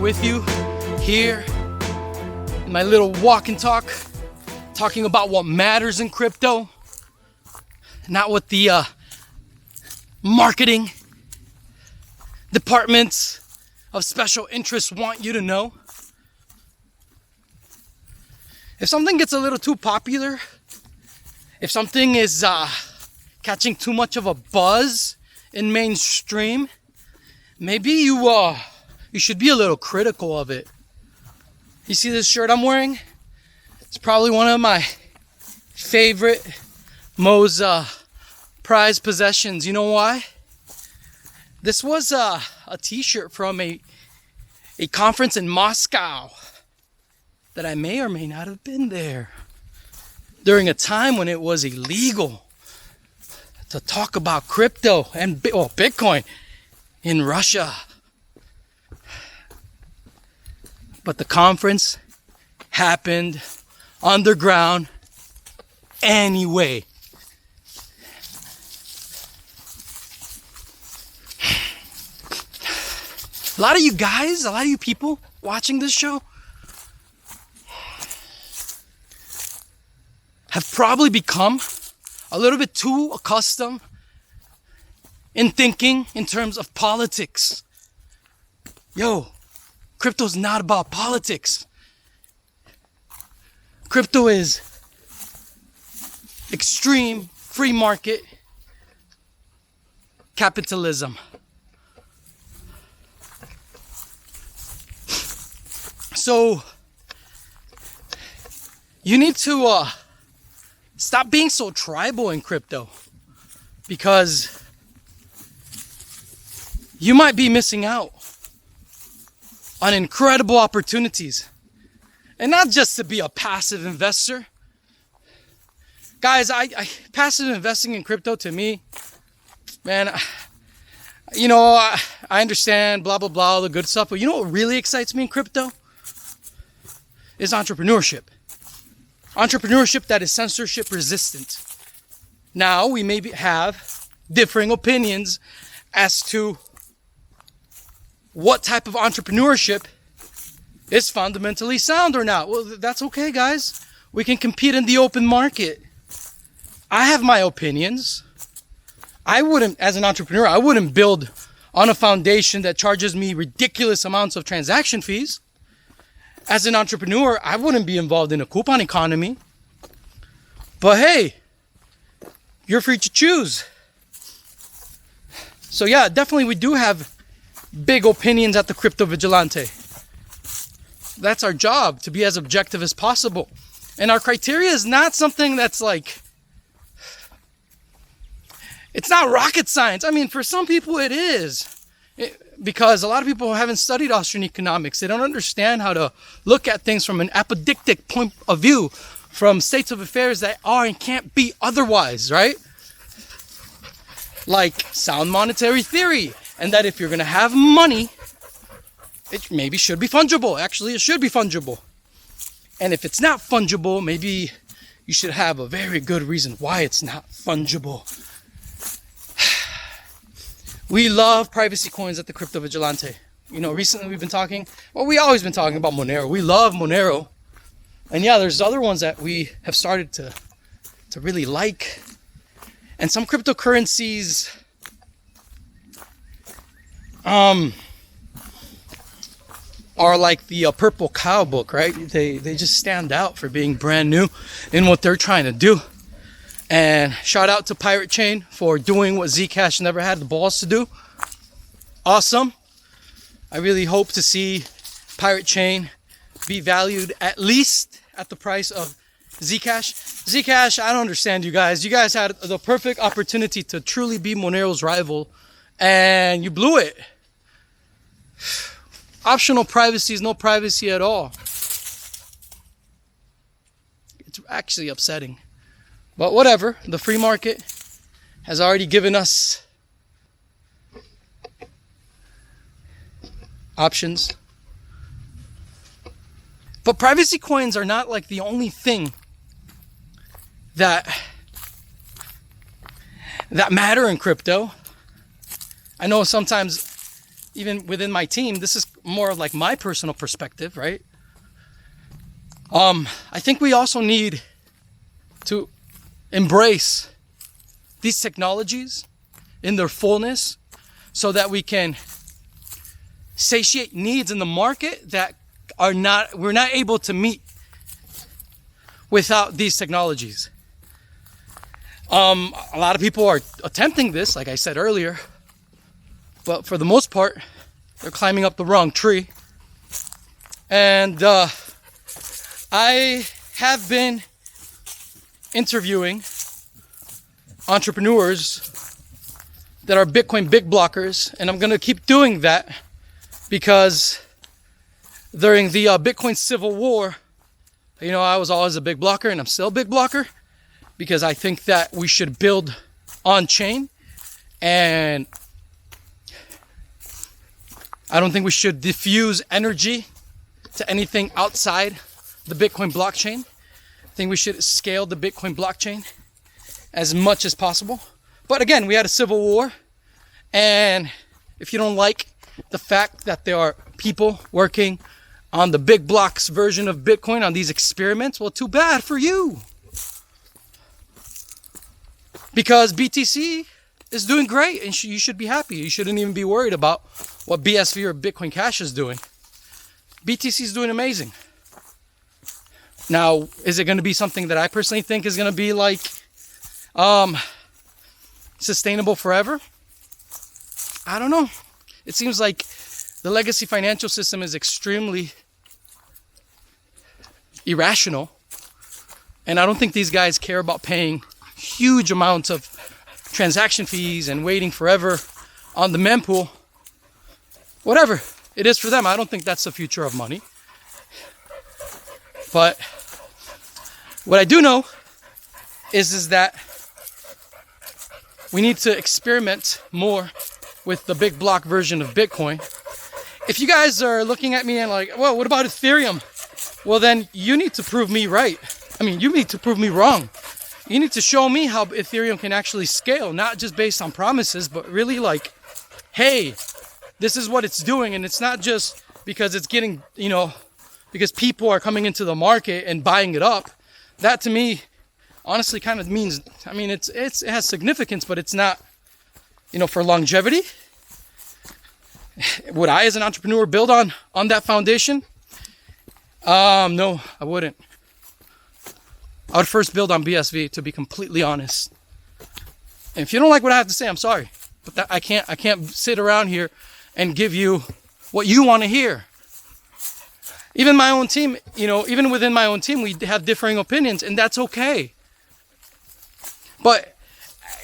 with you here in my little walk and talk, talking about what matters in crypto, not what the marketing departments of special interests want you to know. If something gets a little too popular, if something is catching too much of a buzz in mainstream, maybe you should be a little critical of it. You see this shirt I'm wearing? It's probably one of my favorite, most prized possessions. You know why? This was a t-shirt from a conference in Moscow that I may or may not have been there during a time when it was illegal to talk about crypto and Bitcoin in Russia. But the conference happened underground anyway. A lot of you guys, a lot of you people watching this show have probably become a little bit too accustomed in thinking in terms of politics. Yo, crypto's not about politics. Crypto is extreme free market capitalism. So you need to stop being so tribal in crypto, because you might be missing out on incredible opportunities. And not just to be a passive investor. Guys, I passive investing in crypto, to me, man, I understand blah, blah, blah, all the good stuff. But you know what really excites me in crypto? Is entrepreneurship. Entrepreneurship that is censorship resistant. Now, we maybe have differing opinions as to what type of entrepreneurship is fundamentally sound or not. Well, that's okay, guys. We can compete in the open market. I have my opinions. As an entrepreneur, I wouldn't build on a foundation that charges me ridiculous amounts of transaction fees. As an entrepreneur, I wouldn't be involved in a coupon economy. But hey, you're free to choose. So yeah, definitely we do have big opinions at the Crypto Vigilante. That's our job, to be as objective as possible. And our criteria is not something that's like, it's not rocket science. I mean, for some people it is. Because a lot of people haven't studied Austrian economics. They don't understand how to look at things from an apodictic point of view, from states of affairs that are and can't be otherwise, right? Like sound monetary theory. And that if you're going to have money, it maybe should be fungible. Actually, it should be fungible. And if it's not fungible, maybe you should have a very good reason why it's not fungible. We love privacy coins at the Crypto Vigilante. Recently we've always been talking about Monero. We love Monero. And yeah, there's other ones that we have started to really like. And some cryptocurrencies are like the purple cow book, right? They just stand out for being brand new in what they're trying to do. And shout out to Pirate Chain for doing what Zcash never had the balls to do. Awesome. I really hope to see Pirate Chain be valued at least at the price of Zcash. Zcash, I don't understand you guys. You guys had the perfect opportunity to truly be Monero's rival, and you blew it. Optional privacy is no privacy at all. It's actually upsetting. But whatever, the free market has already given us options. But privacy coins are not like the only thing that matter in crypto. I know sometimes even within my team, this is more of like my personal perspective, right? I think we also need to embrace these technologies in their fullness so that we can satiate needs in the market that we're not able to meet without these technologies. A lot of people are attempting this, like I said earlier, but for the most part, they're climbing up the wrong tree. And I have been interviewing entrepreneurs that are Bitcoin big blockers, and I'm going to keep doing that because during the Bitcoin Civil War, I was always a big blocker, and I'm still a big blocker because I think that we should build on-chain, and I don't think we should diffuse energy to anything outside the Bitcoin blockchain. I think we should scale the Bitcoin blockchain as much as possible. But again, we had a civil war, and if you don't like the fact that there are people working on the big blocks version of Bitcoin on these experiments, well, too bad for you. Because BTC is doing great, and you should be happy. You shouldn't even be worried about what BSV or Bitcoin Cash is doing. BTC is doing amazing. Now, is it going to be something that I personally think is going to be like sustainable forever? I don't know. It seems like the legacy financial system is extremely irrational, and I don't think these guys care about paying huge amounts of transaction fees and waiting forever on the mempool. Whatever it is for them, I don't think that's the future of money. But what I do know is that we need to experiment more with the big block version of Bitcoin. If you guys are looking at me and like, well, what about Ethereum? Well, then you need to prove me right. You need to prove me wrong. You need to show me how Ethereum can actually scale, not just based on promises, but really like, hey, this is what it's doing. And it's not just because it's getting, because people are coming into the market and buying it up. That to me, honestly, kind of means, it has significance, but it's not, for longevity. Would I, as an entrepreneur, build on that foundation? No, I wouldn't. I would first build on BSV, to be completely honest. And if you don't like what I have to say, I'm sorry, but I can't sit around here and give you what you want to hear. Even my own team, even within my own team, we have differing opinions, and that's okay. But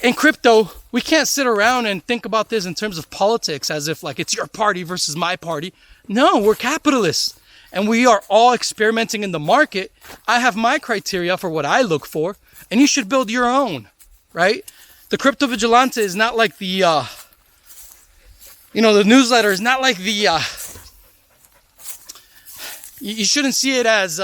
in crypto, we can't sit around and think about this in terms of politics as if like it's your party versus my party. No, we're capitalists, and we are all experimenting in the market. I have my criteria for what I look for, and you should build your own, right? The Crypto Vigilante is not like the, the newsletter is not like the, you shouldn't see it as,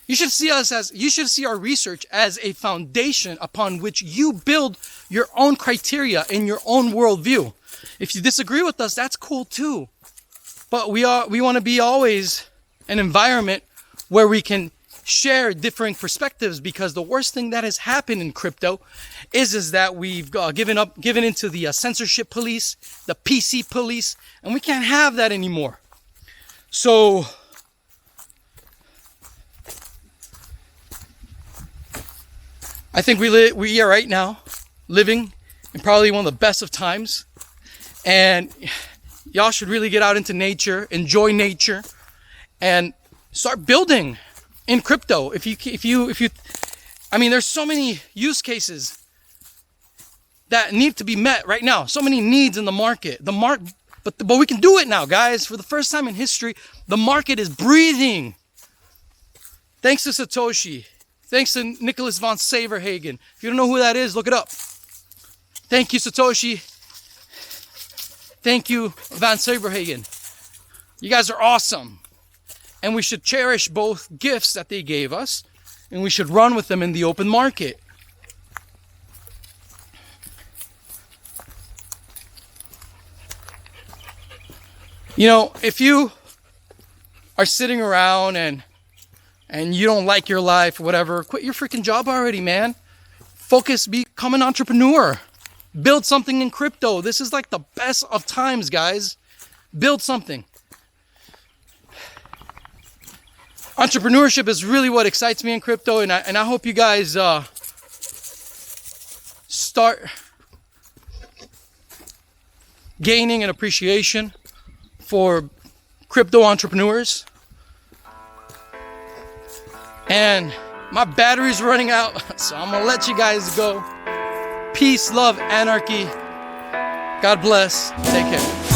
you should see our research as a foundation upon which you build your own criteria in your own worldview. If you disagree with us, that's cool too. But we want to be always an environment where we can share differing perspectives, because the worst thing that has happened in crypto is that we've given into the censorship police, the PC police, and we can't have that anymore. So I think we are right now living in probably one of the best of times, and y'all should really get out into nature, enjoy nature, and start building in crypto. If you, there's so many use cases that need to be met right now. So many needs in the market. But we can do it now, guys. For the first time in history, the market is breathing. Thanks to Satoshi. Thanks to Nicholas von Saverhagen. If you don't know who that is, look it up. Thank you, Satoshi. Thank you, von Saverhagen. You guys are awesome. And we should cherish both gifts that they gave us, and we should run with them in the open market. If you are sitting around and you don't like your life, whatever, quit your freaking job already, man. Focus, become an entrepreneur. Build something in crypto. This is like the best of times, guys. Build something. Entrepreneurship is really what excites me in crypto, and I hope you guys start gaining an appreciation for crypto entrepreneurs. And my battery's running out, so I'm gonna let you guys go. Peace, love, anarchy. God bless. Take care.